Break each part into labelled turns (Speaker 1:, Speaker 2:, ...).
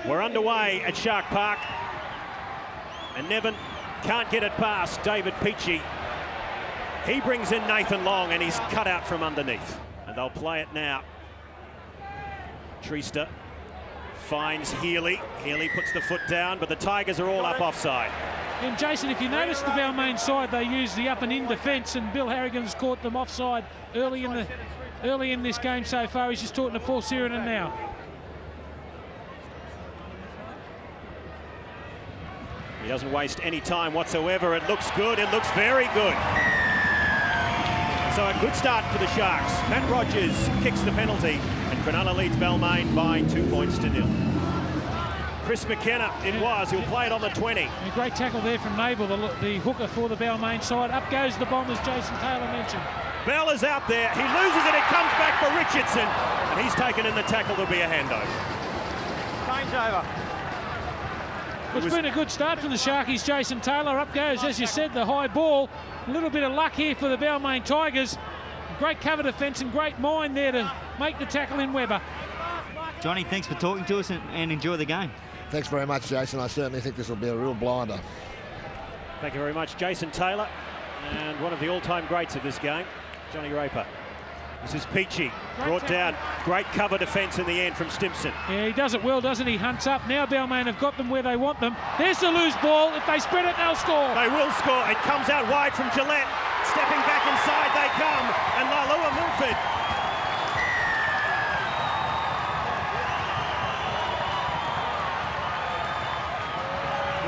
Speaker 1: We're underway at Shark Park, and Nevin can't get it past David Peachy. He brings in Nathan Long, and he's cut out from underneath. And they'll play it now. Treaster finds Healy. Healy puts the foot down, but the Tigers are all up offside.
Speaker 2: And Jason, if you notice the Balmain side, they use the up and in defence, and Bill Harrigan's caught them offside early in this game so far. He's just talking to Paul Sirenen now.
Speaker 1: He doesn't waste any time whatsoever. It looks good. It looks very good. So a good start for the Sharks. Matt Rogers kicks the penalty, and Cronulla leads Balmain by 2 points to 0. Chris McKenna, it was. He'll play it on the 20.
Speaker 2: A great tackle there from Nabel, the hooker for the Balmain side. Up goes the Bombers, Jason Taylor mentioned.
Speaker 1: Bell is out there. He loses it. It comes back for Richardson, and he's taken in the tackle. There'll be a handover.
Speaker 3: Changeover.
Speaker 2: It's been a good start for the Sharkies. Jason Taylor, up goes, as you said, the high ball. A little bit of luck here for the Balmain Tigers. Great cover defence and great mind there to make the tackle in Webber.
Speaker 4: Johnny, thanks for talking to us and enjoy the game.
Speaker 5: Thanks very much, Jason. I certainly think this will be a real blinder.
Speaker 1: Thank you very much, Jason Taylor, and one of the all-time greats of this game, Johnny Raper. This is Peachy, brought down. Great cover defence in the end from Stimson.
Speaker 2: Yeah, he does it well, doesn't he? Hunts up. Now Balmain have got them where they want them. There's the loose ball. If they spread it, they'll score.
Speaker 1: They will score. It comes out wide from Gillette. Stepping back inside they come. And Lalua Milford.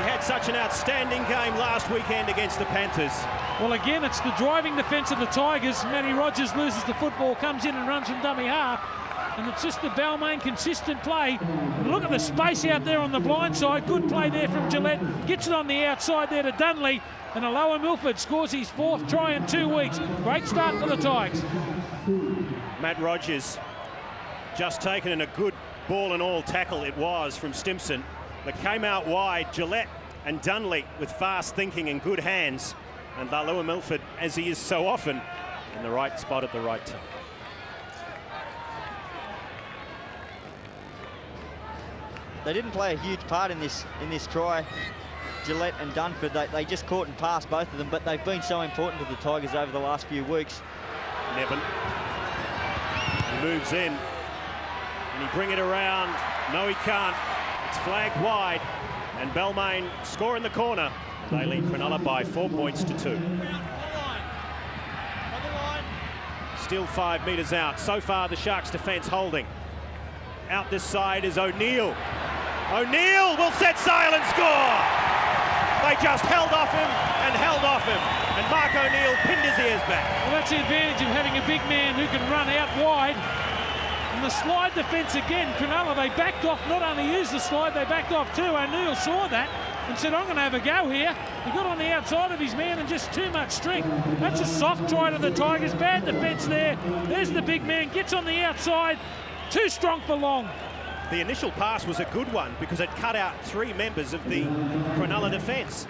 Speaker 1: He had such an outstanding game last weekend against the Panthers.
Speaker 2: Well, again, it's the driving defence of the Tigers. Matty Rogers loses the football, comes in and runs from dummy half. And it's just the Balmain consistent play. Look at the space out there on the blind side. Good play there from Gillette. Gets it on the outside there to Dunley. And Aloha Milford scores his 4th try in 2 weeks. Great start for the Tigers.
Speaker 1: Matt Rogers just taken in a good ball and all tackle it was from Stimson. That came out wide. Gillette and Dunley with fast thinking and good hands. And Lalua Milford, as he is so often, in the right spot at the right time.
Speaker 4: They didn't play a huge part in this try, Gillette and Dunford. They just caught and passed, both of them, but they've been so important to the Tigers over the last few weeks.
Speaker 1: Nevin. He moves in. Can he bring it around? No, he can't. It's flagged wide. And Balmain score in the corner. They lead Cronulla by 4 points to 2. Still 5 metres out. So far, the Sharks' defence holding. Out this side is O'Neill. O'Neill will set sail and score! They just held off him and held off him. And Mark O'Neill pinned his ears back.
Speaker 2: Well, that's the advantage of having a big man who can run out wide. And the slide defence again, Cronulla, they backed off, not only used the slide, they backed off too. O'Neill saw that and said, I'm going to have a go here. He got on the outside of his man and just too much strength. That's a soft try to the Tigers. Bad defence there. There's the big man, gets on the outside. Too strong for Long.
Speaker 1: The initial pass was a good one because it cut out 3 members of the Cronulla defence.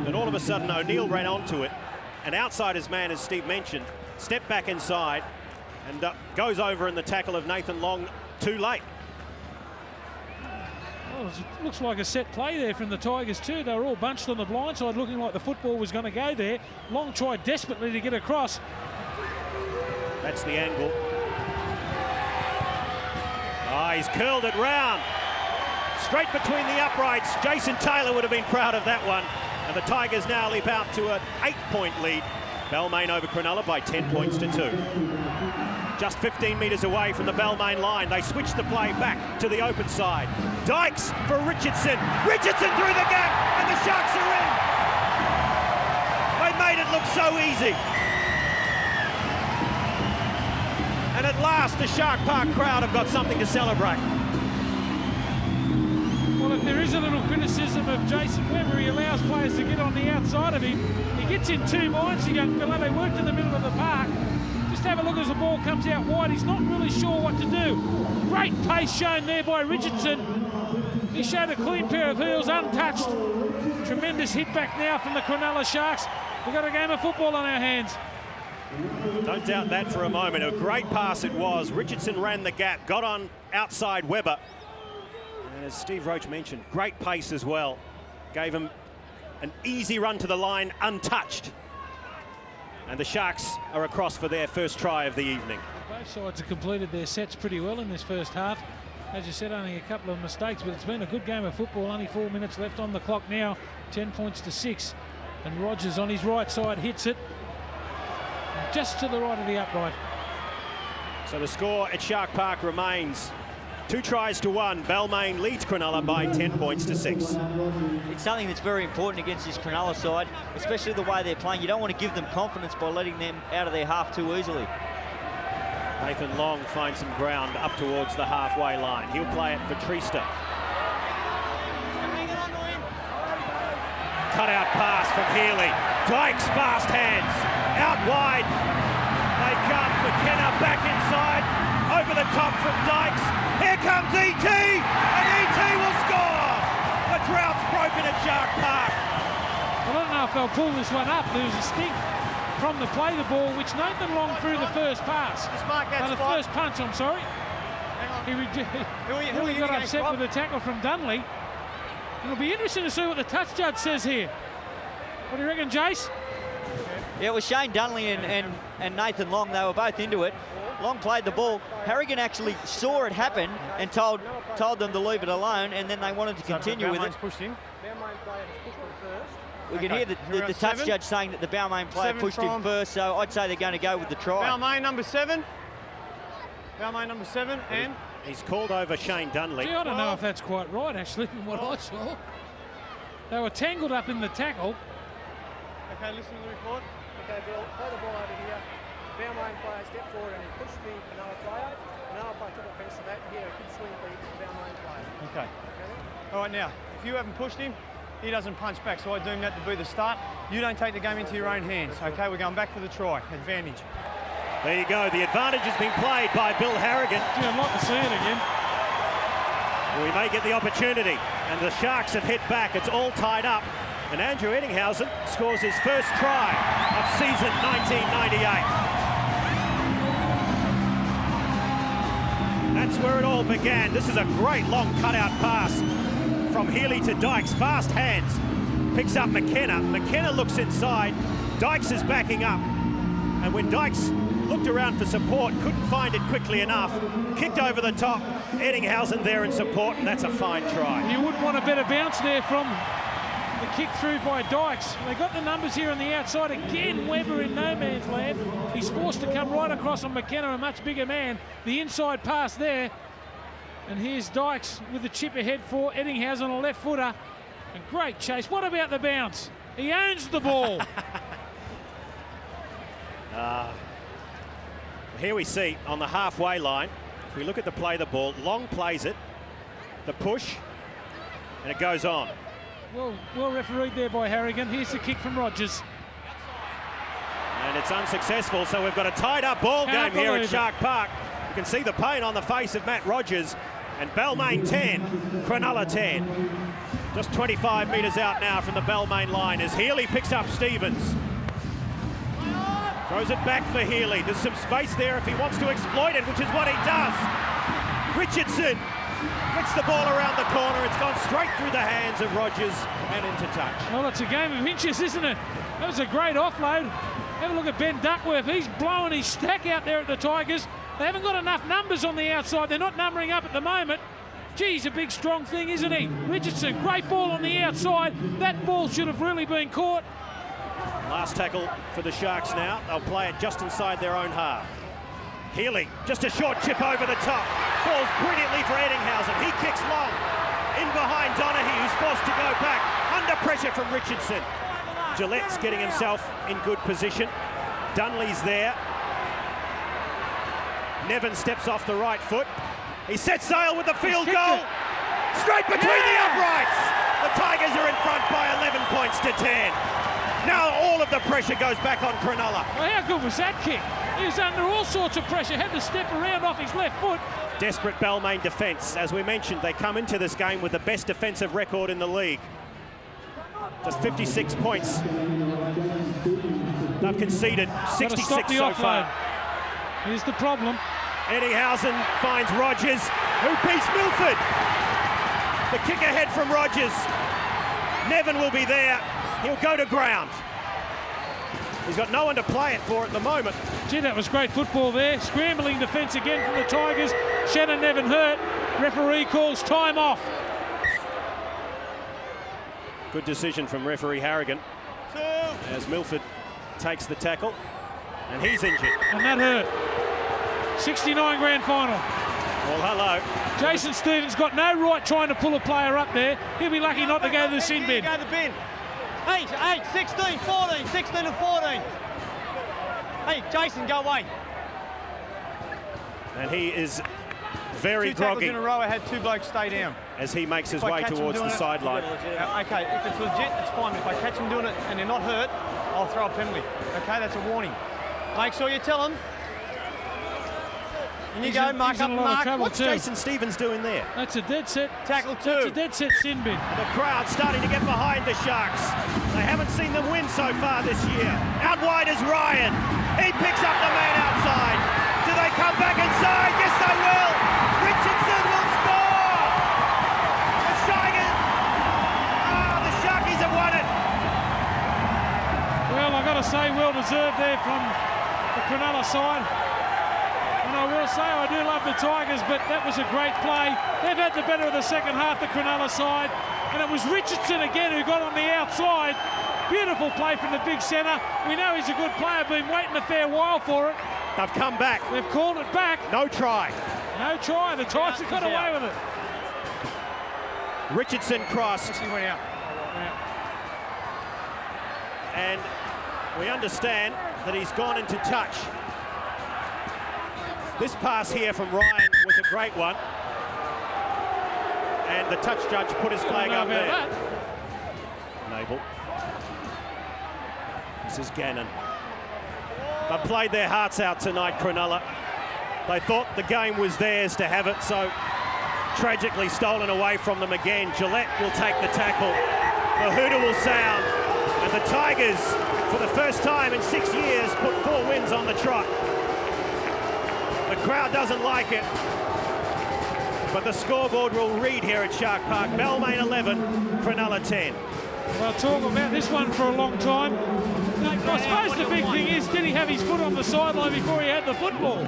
Speaker 1: And all of a sudden, O'Neill ran onto it. And outside his man, as Steve mentioned, stepped back inside and goes over in the tackle of Nathan Long too late.
Speaker 2: Oh, it looks like a set play there from the Tigers too. They were all bunched on the blind side, looking like the football was going to go there. Long tried desperately to get across.
Speaker 1: That's the angle. He's curled it round. Straight between the uprights. Jason Taylor would have been proud of that one. And the Tigers now leap out to an 8-point lead. Balmain over Cronulla by 10 points to 2. Just 15 metres away from the Balmain line. They switch the play back to the open side. Dykes for Richardson. Richardson through the gap, and the Sharks are in. They made it look so easy. And at last, the Shark Park crowd have got something to celebrate.
Speaker 2: Well, if there is a little criticism of Jason Webber, he allows players to get on the outside of him. He gets in 2 minds, the young fella. They worked in the middle of the park. Just have a look as the ball comes out wide. He's not really sure what to do. Great pace shown there by Richardson. He showed a clean pair of heels, untouched. Tremendous hit back now from the Cronulla Sharks. We've got a game of football on our hands.
Speaker 1: Don't doubt that for a moment. A great pass it was. Richardson ran the gap, got on outside Webber. And as Steve Roach mentioned, great pace as well. Gave him an easy run to the line, untouched. And the Sharks are across for their first try of the evening.
Speaker 2: Both sides have completed their sets pretty well in this first half. As you said, only a couple of mistakes, but it's been a good game of football. Only 4 minutes left on the clock now, 10 points to 6. And Rogers on his right side hits it just to the right of the upright.
Speaker 1: So the score at Shark Park remains 2 tries to 1. Balmain leads Cronulla by 10 points to 6.
Speaker 4: It's something that's very important against this Cronulla side, especially the way they're playing. You don't want to give them confidence by letting them out of their half too easily.
Speaker 1: Nathan Long finds some ground up towards the halfway line. He'll play it for Trista. Cut out pass from Healy. Dykes fast hands. Out wide. They come. McKenna back inside. Over the top from Dykes. Here comes E.T. And E.T. will score. The drought's broken at Shark Park.
Speaker 2: Well, I don't know if they'll pull this one up. There was a stink from the play the ball, which Nathan Long threw the first pass. The first punch, I'm sorry. He got upset with the tackle from Dunley. It'll be interesting to see what the touch judge says here. What do you reckon, Jace?
Speaker 4: Yeah, it was Shane Dunley and Nathan Long. They were both into it. Long played the ball. Harrigan actually saw it happen and told them to leave it alone, and then they wanted to continue with it.
Speaker 3: Pushed him.
Speaker 4: We can hear the touch judge saying that the Balmain player pushed him first, so I'd say they're going to go with the try.
Speaker 3: Balmain number 7. Balmain number 7, and
Speaker 1: he's called over Shane Dunley.
Speaker 2: Gee, I don't know if that's quite right, actually, from what I saw. They were tangled up in the tackle.
Speaker 3: okay, listen to the report.
Speaker 6: Okay, Bill, play the ball over here. Balmain player stepped forward and he pushed the Cronulla player. Cronulla player took offence to that. Here, a good swing for the Balmain player.
Speaker 3: Okay. All right, now, if you haven't pushed him, he doesn't punch back, so I deem that to be the start. You don't take the game into your own hands, okay? We're going back for the try. Advantage.
Speaker 1: There you go. The advantage has been played by Bill Harrigan.
Speaker 2: Gee, I'd like to see it again.
Speaker 1: We may get the opportunity, and the Sharks have hit back. It's all tied up, and Andrew Eddinghausen scores his first try of season 1998. That's where it all began. This is a great long cutout pass from Healy to Dykes. Fast hands. Picks up McKenna. McKenna looks inside. Dykes is backing up. And when Dykes looked around for support, couldn't find it quickly enough. Kicked over the top. Eddinghausen there in support, and that's a fine try.
Speaker 2: You wouldn't want a better bounce there from the kick through by Dykes. They got the numbers here on the outside. Again, Weber in no man's land. He's forced to come right across on McKenna, a much bigger man. The inside pass there. And here's Dykes with the chip ahead for Eddinghausen, a left footer. And great chase. What about the bounce? He owns the ball.
Speaker 1: Here we see on the halfway line, if we look at the play the ball, Long plays it, the push, and it goes on.
Speaker 2: Well refereed there by Harrigan. Here's the kick from Rogers.
Speaker 1: And it's unsuccessful, so we've got a tied-up ball game here at Shark Park. You can see the pain on the face of Matt Rogers. And Balmain 10, Cronulla 10. Just 25 metres out now from the Balmain line as Healy picks up Stevens. Throws it back for Healy. There's some space there if he wants to exploit it, which is what he does. Richardson gets the ball around the corner. It's gone straight through the hands of Rogers and into touch.
Speaker 2: Well, it's a game of inches, isn't it? That was a great offload. Have a look at Ben Duckworth. He's blowing his stack out there at the Tigers. They haven't got enough numbers on the outside. They're not numbering up at the moment. Gee, he's a big, strong thing, isn't he? Richardson, great ball on the outside. That ball should have really been caught.
Speaker 1: Last tackle for the Sharks now. They'll play it just inside their own half. Healy, just a short chip over the top. Falls brilliantly for Eddinghausen. He kicks long. In behind Donaghy, who's forced to go back. Under pressure from Richardson. Gillette's getting himself in good position. Dunley's there. Nevin steps off the right foot. He sets sail with the field goal. Straight between the uprights. The Tigers are in front by 11 points to 10. Now all of the pressure goes back on Cronulla.
Speaker 2: Well, how good was that kick? He was under all sorts of pressure, had to step around off his left foot.
Speaker 1: Desperate Balmain defence. As we mentioned, they come into this game with the best defensive record in the league. Just 56 points. They've conceded 66 so far.
Speaker 2: Here's the problem.
Speaker 1: Eddinghausen finds Rogers, who beats Milford. The kick ahead from Rogers. Nevin will be there. He'll go to ground. He's got no one to play it for at the moment.
Speaker 2: Gee, that was great football there. Scrambling defence again from the Tigers. Shannon Nevin hurt. Referee calls time off.
Speaker 1: Good decision from referee Harrigan. As Milford takes the tackle. And he's injured.
Speaker 2: And that hurt. 69 grand final.
Speaker 1: Well, hello.
Speaker 2: Jason Stevens got no right trying to pull a player up there. He'll be lucky not to go to the sin bin.
Speaker 3: Go to the bin. 8, 16, 14, 16 and 14. Hey, Jason, go away.
Speaker 1: And he is very
Speaker 3: Two tackles
Speaker 1: groggy
Speaker 3: in a row. I had 2 blokes stay down.
Speaker 1: as he makes his
Speaker 3: If I
Speaker 1: way
Speaker 3: catch him
Speaker 1: towards
Speaker 3: doing
Speaker 1: the
Speaker 3: it,
Speaker 1: sideline.
Speaker 3: Okay, if it's legit, it's fine. If I catch them doing it and they're not hurt, I'll throw a penalty. Okay, that's a warning. Make sure you tell them. And you go, mark up, mark.
Speaker 1: What's Jason Stevens doing there?
Speaker 2: That's a dead set.
Speaker 3: Tackle 2.
Speaker 2: That's a dead set sin bin.
Speaker 1: And the crowd starting to get behind the Sharks. They haven't seen them win so far this year. Out wide is Ryan. He picks up the man outside. Do they come back inside? Yes, they will. Richardson will score. The Sharkies have won it.
Speaker 2: Well, I've got to say, well deserved there from the Cronulla side. And I will say, I do love the Tigers, but that was a great play. They've had the better of the second half, the Cronulla side. And it was Richardson again who got on the outside. Beautiful play from the big centre. We know he's a good player, been waiting a fair while for it.
Speaker 1: They've come back.
Speaker 2: They've called it back.
Speaker 1: No try.
Speaker 2: No try. The Tigers have got away with it.
Speaker 1: Richardson crossed.
Speaker 3: He went out.
Speaker 1: And we understand that he's gone into touch. This pass here from Ryan was a great one. And the touch judge put his flag up there.
Speaker 2: That.
Speaker 1: Nabel. This is Gannon. They played their hearts out tonight, Cronulla. They thought the game was theirs to have it, so tragically stolen away from them again. Gillette will take the tackle. The hooter will sound. And the Tigers, for the first time in 6 years, put 4 wins on the trot. The crowd doesn't like it, but the scoreboard will read here at Shark Park. Balmain 11, Cronulla 10.
Speaker 2: Well, talk about this one for a long time. I suppose the big thing is, did he have his foot on the sideline before he had the football?